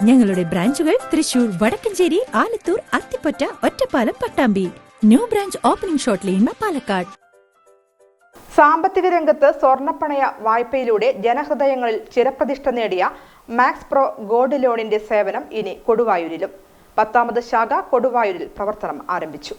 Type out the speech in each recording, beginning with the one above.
ഞങ്ങളുടെ ബ്രാഞ്ചുകൾ Thrissur, Vadakkencherry, Alathur, Athippatta, Ottapalam, Pattambi. New branch opening shortly in Palakkad. സാമ്പത്തിക രംഗത്ത് സ്വർണ്ണപ്പണയ വായ്പയിലൂടെ ജനഹൃദയങ്ങളിൽ ചിരപ്രതിഷ്ഠ നേടിയ മാക്സ് പ്രോ ഗോൾഡ് ലോണിന്റെ സേവനം ഇനി കൊടുവായൂരിലും. 10ാമത് ശാഖ കൊടുവായൂരിൽ പ്രവർത്തനം ആരംഭിച്ചു.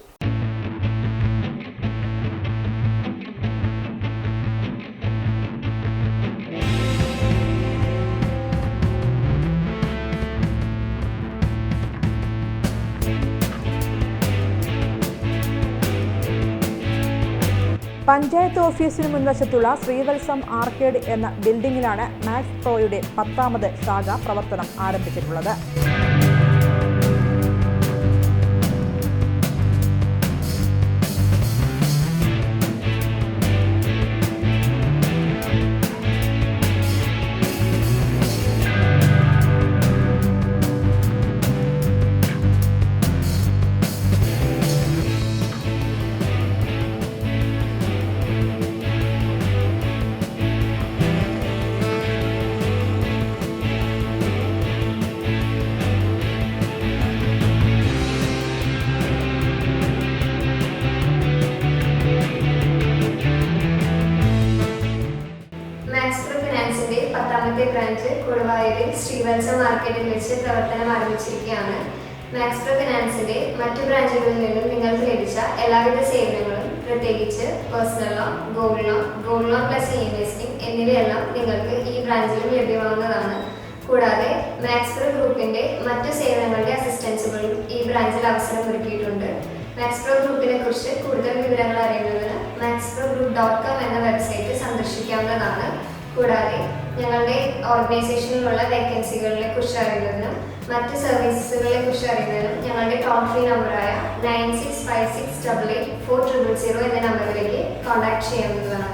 പഞ്ചായത്ത് ഓഫീസിന് മുൻവശത്തുള്ള ശ്രീവത്സം ആർക്കേഡ് എന്ന ബിൽഡിംഗിലാണ് മാക്സ് പ്രോയുടെ 10ാമത് ശാഖ പ്രവർത്തനം ആരംഭിച്ചിട്ടുള്ളത്. ഫിനാൻസിന്റെ 10ാമത്തെ ബ്രാഞ്ച് കൊടുവായൂരിൽ ശ്രീവത്സം മാർക്കറ്റിൽ വെച്ച് പ്രവർത്തനം ആരംഭിച്ചിരിക്കുകയാണ്. മാക്സ് പ്രോ ഫിനാൻസിന്റെ മറ്റു ബ്രാഞ്ചുകളിൽ നിന്നും നിങ്ങൾക്ക് ലഭിച്ച എല്ലാവിധ സേവനങ്ങളും, പ്രത്യേകിച്ച് personal loan, gold loan plus investing എന്നിവയെല്ലാം നിങ്ങൾക്ക് ഈ ബ്രാഞ്ചിലും ലഭ്യമാകുന്നതാണ്. കൂടാതെ മാക്സ് പ്രോ ഗ്രൂപ്പിന്റെ മറ്റു സേവനങ്ങളുടെ അസിസ്റ്റൻസുകളും ഈ ബ്രാഞ്ചിൽ അവസരമൊരുക്കിയിട്ടുണ്ട്. മാക്സ് പ്രോ ഗ്രൂപ്പിനെ കുറിച്ച് കൂടുതൽ വിവരങ്ങൾ അറിയുന്നതിന് maxprogroup.com എന്ന വെബ്സൈറ്റ് സന്ദർശിക്കാവുന്നതാണ്. കൂടാതെ ഞങ്ങളുടെ ഓർഗനൈസേഷനിലുള്ള വേക്കൻസികളെ കുറിച്ച് അറിയുന്നതിനും മറ്റ് സർവീസുകളെ കുറിച്ച് അറിയുന്നതിനും ഞങ്ങളുടെ ടോൾ ഫ്രീ നമ്പറായ 9656884000 എന്ന നമ്പറിലേക്ക് കോൺടാക്ട് ചെയ്യാവുന്നതാണ്.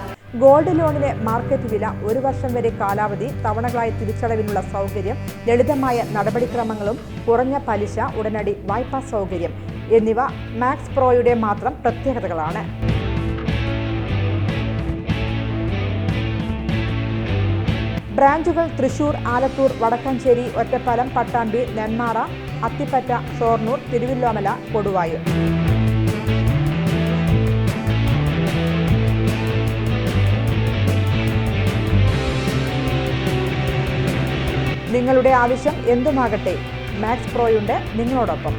ഗോൾഡ് ലോണിന് മാർക്കറ്റ് വില 1 വർഷം വരെ കാലാവധി, തവണകളായി തിരിച്ചടവിനുള്ള സൗകര്യം, ലളിതമായ നടപടിക്രമങ്ങളും കുറഞ്ഞ പലിശ, ഉടനടി വായ്പാ സൗകര്യം എന്നിവ മാക്സ് പ്രോയുടെ മാത്രം പ്രത്യേകതകളാണ്. ബ്രാഞ്ചുകൾ തൃശൂർ, ആലത്തൂർ, വടക്കഞ്ചേരി, ഒറ്റപ്പാലം, പട്ടാമ്പി, നെന്മാറ, അത്തിപ്പറ്റ, ഷൊർണൂർ, തിരുവല്ലോമല, കൊടുവായൂർ. നിങ്ങളുടെ ആവശ്യം എന്തുമാകട്ടെ, മാക്സ് പ്രോയുണ്ട് നിങ്ങളോടൊപ്പം.